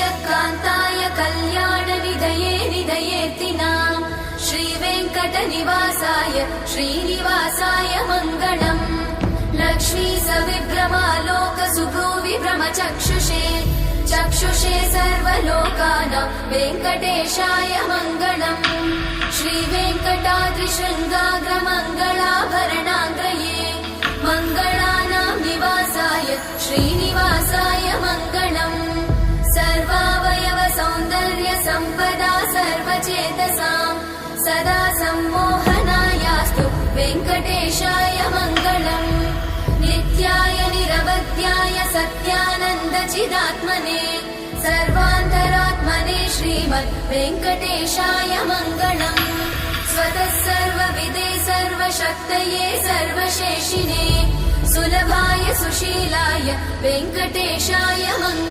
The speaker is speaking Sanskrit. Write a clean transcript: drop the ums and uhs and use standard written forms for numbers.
श्रीयकान्ताय कल्याणनिधये निधयेतिनाम् श्रीवेङ्कटनिवासाय श्रीनिवासाय मङ्गलम् लक्ष्मी सविभ्रमालोकसुभ्रूविभ्रमचक्षुषे चक्षुषे सर्वलोकानां वेङ्कटेशाय मङ्गलम् श्रीवेङ्कटाद्रिशृङ्गाग्रमङ्गलाभरणाङ्गये मङ्गलानां निवासाय श्रीनिवासाय मङ्गलम् सर्वावयव सौन्दर्य सम्पदा सर्वचेतसां सदा सम्मोहनायास्तु वेङ्कटेशाय मङ्गलम् नित्याय निरवध्याय सत्यानन्दचिदात्मने सर्वान्तरात्मने श्रीमद् वेङ्कटेशाय मङ्गलम् स्वतः सर्वविदे सर्वशक्तये सर्वशेषिने सुलभाय सुशीलाय वेङ्कटेशाय मङ्गलम्।